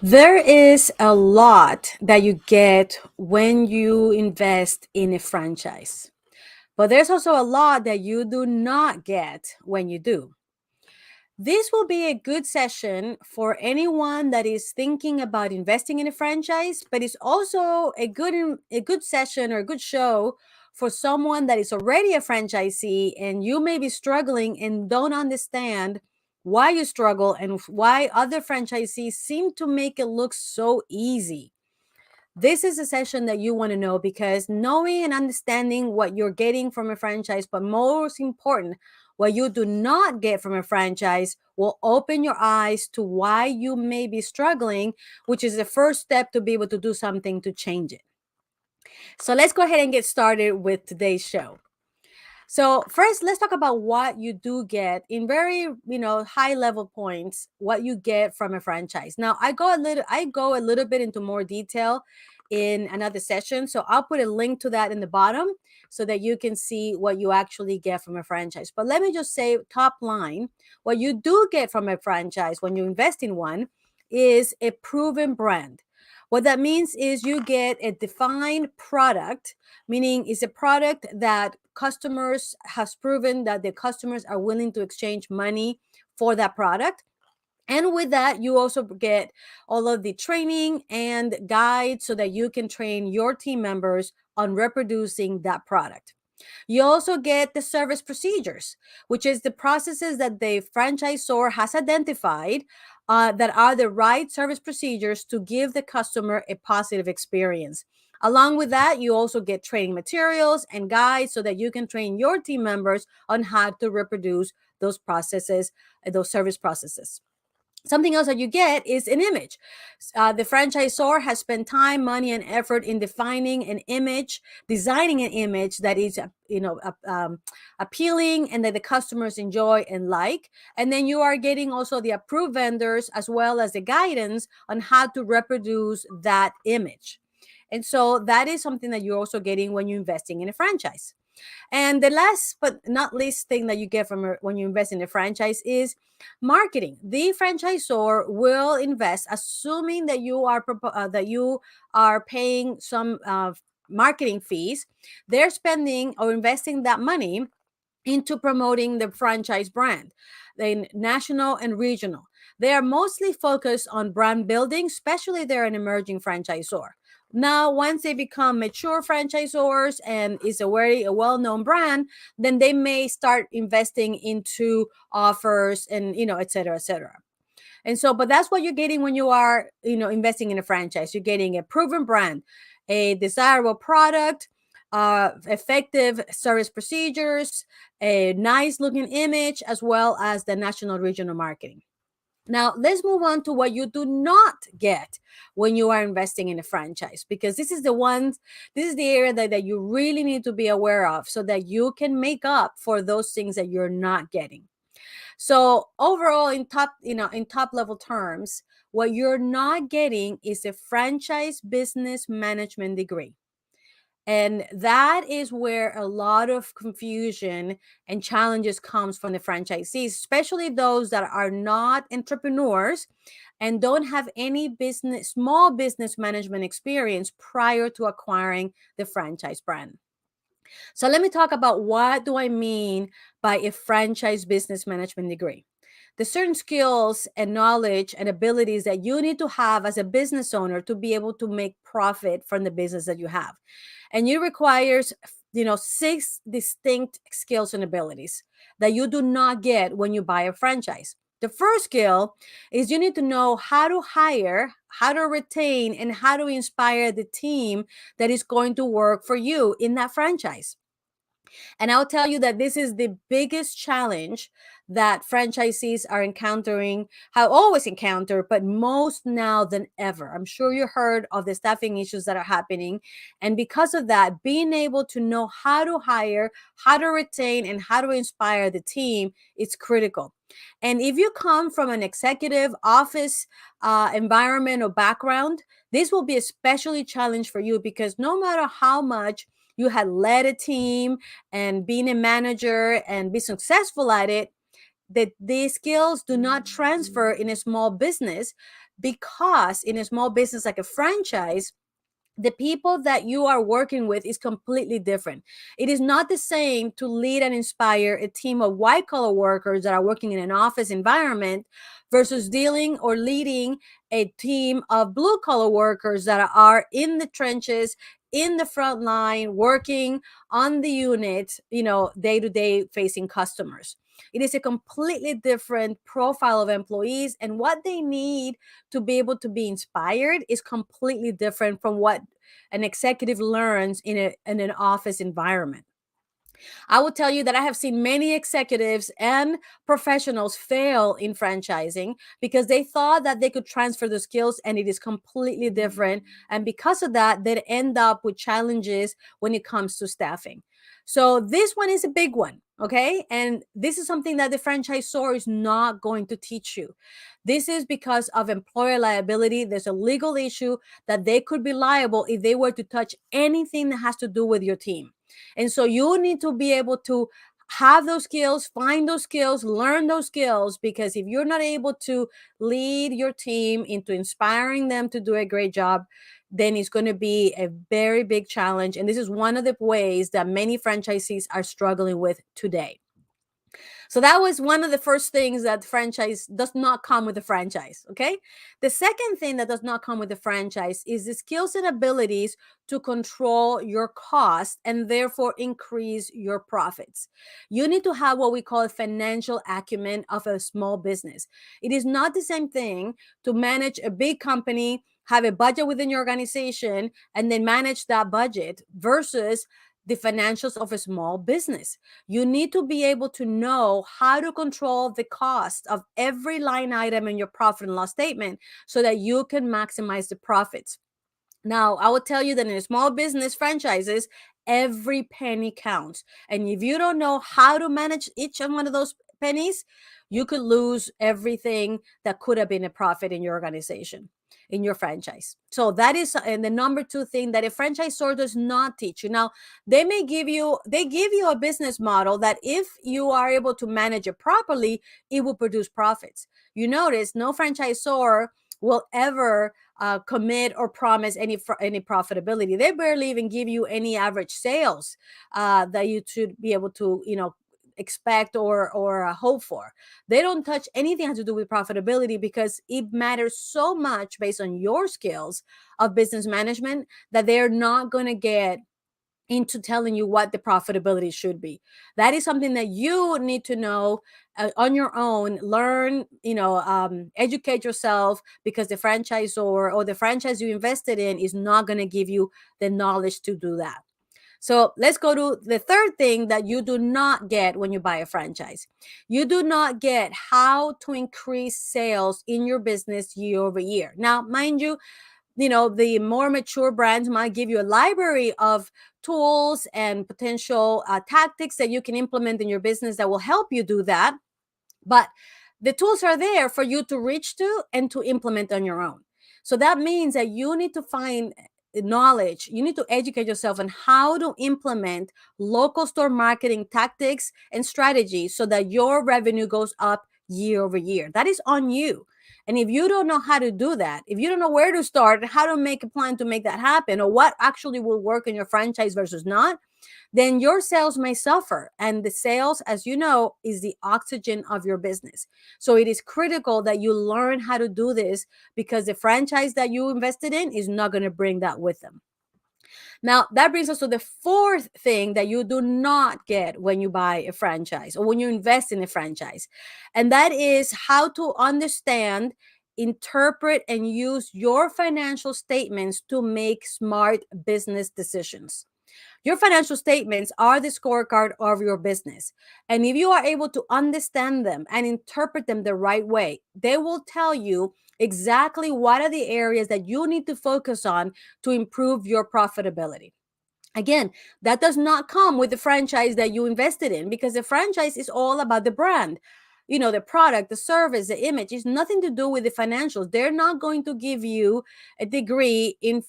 There is a lot that you get when you invest in a franchise, but there's also a lot that you do not get when you do. This will be a good session for anyone that is thinking about investing in a franchise, but it's also a good session or a good show for someone that is already a franchisee and you may be struggling and don't understand why you struggle and why other franchisees seem to make it look so easy. This is a session that you want to know because knowing and understanding what you're getting from a franchise, but most important, what you do not get from a franchise, will open your eyes to why you may be struggling, which is the first step to be able to do something to change it. So let's go ahead and get started with today's show. So first, let's talk about what you do get in very, high level points, what you get from a franchise. Now, I go a little bit into more detail in another session. So I'll put a link to that in the bottom so that you can see what you actually get from a franchise. But let me just say top line, what you do get from a franchise when you invest in one is a proven brand. What that means is you get a defined product, meaning it's a product that customers has proven that the customers are willing to exchange money for that product. And with that, you also get all of the training and guides so that you can train your team members on reproducing that product. You also get the service procedures, which is the processes that the franchisor has identified that are the right service procedures to give the customer a positive experience. Along with that, you also get training materials and guides so that you can train your team members on how to reproduce those processes, those service processes. Something else that you get is an image. The franchisor has spent time, money, and effort in defining an image, designing an image that is, appealing and that the customers enjoy and like. And then you are getting also the approved vendors as well as the guidance on how to reproduce that image. And so that is something that you're also getting when you're investing in a franchise. And the last but not least thing that you get from when you invest in a franchise is marketing. The franchisor will invest, assuming that you are paying some marketing fees. They're spending or investing that money into promoting the franchise brand, the national and regional. They are mostly focused on brand building, especially they're an emerging franchisor. Now, once they become mature franchisors and is a well-known brand, then they may start investing into offers and et cetera, et cetera. And so, but that's what you're getting when you are, investing in a franchise. You're getting a proven brand, a desirable product, effective service procedures, a nice looking image, as well as the national regional marketing. Now, let's move on to what you do not get when you are investing in a franchise, because this is the area that you really need to be aware of so that you can make up for those things that you're not getting. So overall, in top level terms, what you're not getting is a franchise business management degree. And that is where a lot of confusion and challenges comes from the franchisees, especially those that are not entrepreneurs and don't have any small business management experience prior to acquiring the franchise brand. So let me talk about what do I mean by a franchise business management degree. The certain skills and knowledge and abilities that you need to have as a business owner to be able to make profit from the business that you have. And it requires, 6 distinct skills and abilities that you do not get when you buy a franchise. The first skill is you need to know how to hire, how to retain, and how to inspire the team that is going to work for you in that franchise. And I'll tell you that this is the biggest challenge that franchisees are encountering, have always encountered, but most now than ever. I'm sure you heard of the staffing issues that are happening. And because of that, being able to know how to hire, how to retain, and how to inspire the team is critical. And if you come from an executive office environment or background, this will be especially challenged for you because no matter how much you had led a team and being a manager and be successful at it, that these skills do not transfer in a small business, because in a small business like a franchise, the people that you are working with is completely different. It is not the same to lead and inspire a team of white collar workers that are working in an office environment versus dealing or leading a team of blue collar workers that are in the trenches, in the front line, working on the unit, day to day facing customers. It is a completely different profile of employees, and what they need to be able to be inspired is completely different from what an executive learns in an office environment. I will tell you that I have seen many executives and professionals fail in franchising because they thought that they could transfer the skills, and it is completely different. And because of that, they end up with challenges when it comes to staffing. So this one is a big one. Okay. And this is something that the franchisor is not going to teach you. This is because of employer liability. There's a legal issue that they could be liable if they were to touch anything that has to do with your team. And so you need to be able to have those skills, find those skills, learn those skills, because if you're not able to lead your team into inspiring them to do a great job, then it's going to be a very big challenge. And this is one of the ways that many franchisees are struggling with today. So that was one of the first things that franchise does not come with the franchise. Okay. The second thing that does not come with the franchise is the skills and abilities to control your cost and therefore increase your profits. You need to have what we call a financial acumen of a small business. It is not the same thing to manage a big company, have a budget within your organization, and then manage that budget versus the financials of a small business. You need to be able to know how to control the cost of every line item in your profit and loss statement so that you can maximize the profits. Now, I will tell you that in small business franchises, every penny counts. And if you don't know how to manage each and one of those pennies, you could lose everything that could have been a profit in your organization, in your franchise. So that is and the number two thing that a franchisor does not teach you. Now, they give you a business model that if you are able to manage it properly, it will produce profits. You notice no franchisor will ever commit or promise any profitability. They barely even give you any average sales that you should be able to expect or hope for. They don't touch anything has to do with profitability because it matters so much based on your skills of business management that they're not going to get into telling you what the profitability should be. That is something that you need to know on your own. Learn, educate yourself, because the franchisor or the franchise you invested in is not going to give you the knowledge to do that. So let's go to the third thing that you do not get when you buy a franchise. You do not get how to increase sales in your business year over year. Now, mind you, the more mature brands might give you a library of tools and potential tactics that you can implement in your business that will help you do that. But the tools are there for you to reach to and to implement on your own. So that means that you need to find knowledge. You need to educate yourself on how to implement local store marketing tactics and strategies so that your revenue goes up year over year. That is on you. And if you don't know how to do that, if you don't know where to start, how to make a plan to make that happen, or what actually will work in your franchise versus not, then your sales may suffer. And the sales, as you know, is the oxygen of your business. So it is critical that you learn how to do this, because the franchise that you invested in is not going to bring that with them. Now, that brings us to the fourth thing that you do not get when you buy a franchise or when you invest in a franchise. And that is how to understand, interpret, and use your financial statements to make smart business decisions. Your financial statements are the scorecard of your business. And if you are able to understand them and interpret them the right way, they will tell you exactly what are the areas that you need to focus on to improve your profitability. Again, that does not come with the franchise that you invested in, because the franchise is all about the brand. The product, the service, the image. It's nothing to do with the financials. They're not going to give you a degree in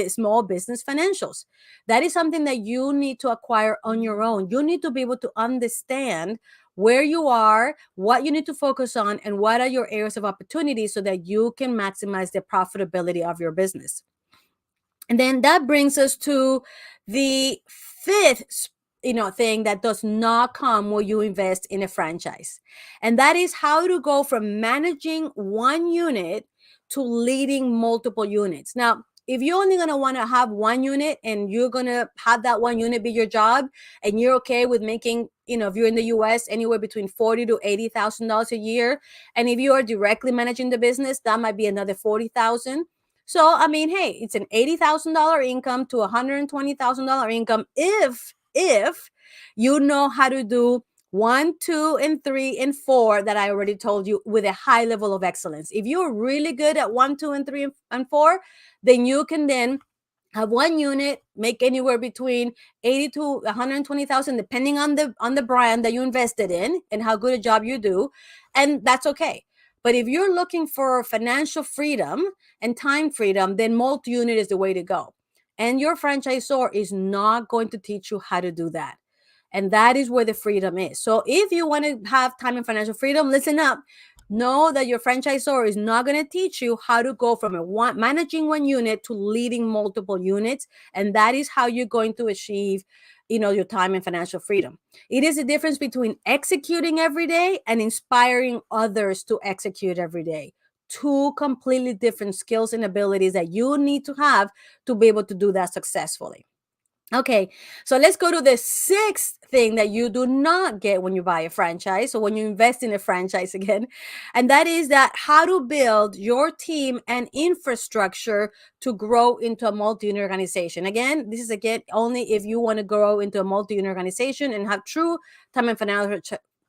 small business financials. That is something that you need to acquire on your own. You need to be able to understand where you are, what you need to focus on, and what are your areas of opportunity so that you can maximize the profitability of your business. And then that brings us to the fifth thing that does not come when you invest in a franchise. And that is how to go from managing one unit to leading multiple units. Now, if you're only going to want to have one unit and you're going to have that one unit be your job, and you're okay with making, if you're in the US, anywhere between $40 to $80,000 a year, and if you are directly managing the business, that might be another 40,000. So, I mean, hey, it's an $80,000 income to $120,000 income if you know how to do 1, 2, and 3, and 4 that I already told you with a high level of excellence. If you're really good at 1, 2, and 3, and 4, then you can then have one unit make anywhere between 80 to 120,000, depending on the brand that you invested in and how good a job you do, and that's okay. But if you're looking for financial freedom and time freedom, then multi-unit is the way to go. And your franchisor is not going to teach you how to do that. And that is where the freedom is. So if you want to have time and financial freedom, listen up. Know that your franchisor is not going to teach you how to go from managing one unit to leading multiple units. And that is how you're going to achieve, your time and financial freedom. It is a difference between executing every day and inspiring others to execute every day. Two completely different skills and abilities that you need to have to be able to do that successfully. Okay, so let's go to the sixth thing that you do not get when you buy a franchise, or when you invest in a franchise again, and that is that how to build your team and infrastructure to grow into a multi-unit organization. Again, this is only if you want to grow into a multi-unit organization and have time and financial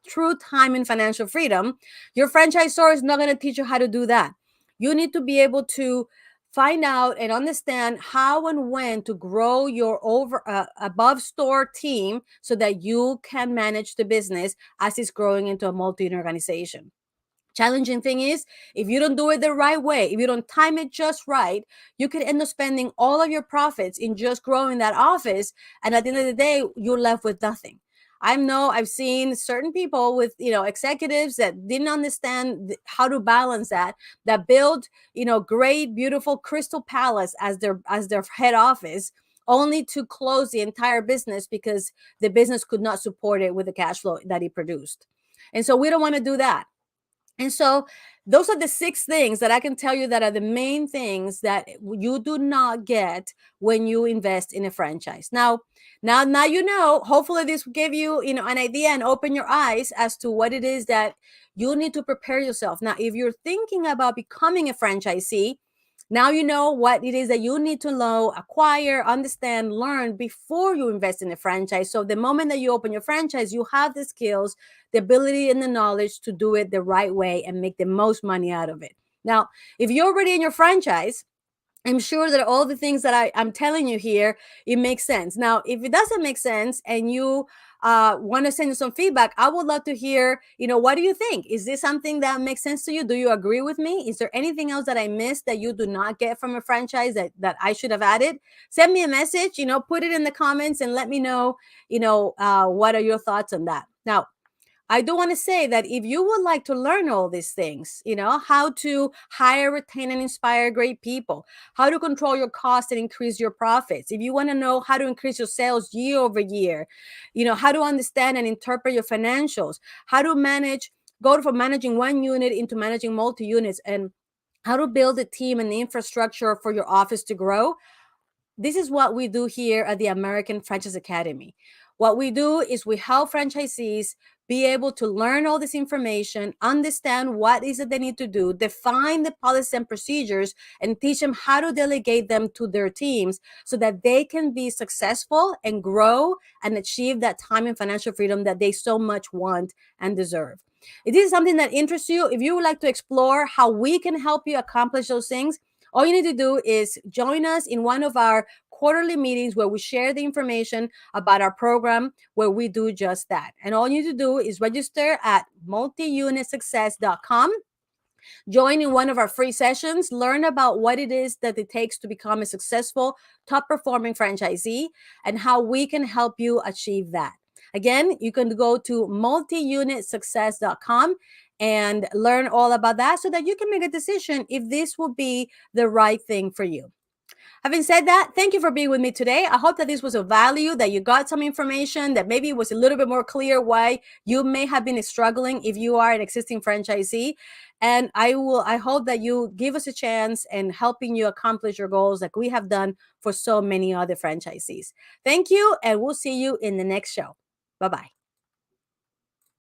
true time and financial freedom. Your franchisor is not going to teach you how to do that. You need to be able to find out and understand how and when to grow your above store team so that you can manage the business as it's growing into a multi-unit organization. Challenging thing is, if you don't do it the right way, if you don't time it just right, you could end up spending all of your profits in just growing that office, and at the end of the day, you're left with nothing. I've seen certain people with, executives that didn't understand how to balance that build, great, beautiful Crystal Palace as their head office, only to close the entire business because the business could not support it with the cash flow that it produced. And so we don't want to do that. And so those are the six things that I can tell you that are the main things that you do not get when you invest in a franchise. Now hopefully this will give you, an idea and open your eyes as to what it is that you need to prepare yourself. Now, if you're thinking about becoming a franchisee, now you know what it is that you need to know, acquire, understand, learn before you invest in a franchise. So the moment that you open your franchise, you have the skills, the ability, and the knowledge to do it the right way and make the most money out of it. Now, if you're already in your franchise, I'm sure that all the things that I'm telling you here, it makes sense. Now, if it doesn't make sense and you want to send you some feedback, I would love to hear, what do you think? Is this something that makes sense to you? Do you agree with me? Is there anything else that I missed that you do not get from a franchise that I should have added? Send me a message, put it in the comments and let me know, what are your thoughts on that? Now, I do want to say that if you would like to learn all these things, how to hire, retain, and inspire great people, how to control your costs and increase your profits, if you want to know how to increase your sales year over year, how to understand and interpret your financials, how to go from managing one unit into managing multi-units, and how to build a team and the infrastructure for your office to grow, this is what we do here at the American Franchise Academy. What we do is we help franchisees be able to learn all this information, understand what is it they need to do, define the policies and procedures, and teach them how to delegate them to their teams so that they can be successful and grow and achieve that time and financial freedom that they so much want and deserve. If this is something that interests you, if you would like to explore how we can help you accomplish those things, all you need to do is join us in one of our quarterly meetings where we share the information about our program, where we do just that. And all you need to do is register at multiunitsuccess.com. Join in one of our free sessions, learn about what it is that it takes to become a successful, top performing franchisee, and how we can help you achieve that. Again, you can go to multiunitsuccess.com and learn all about that so that you can make a decision if this will be the right thing for you. Having said that, thank you for being with me today. I hope that this was of value, that you got some information, that maybe it was a little bit more clear why you may have been struggling if you are an existing franchisee. And I hope that you give us a chance in helping you accomplish your goals like we have done for so many other franchisees. Thank you, and we'll see you in the next show. Bye-bye.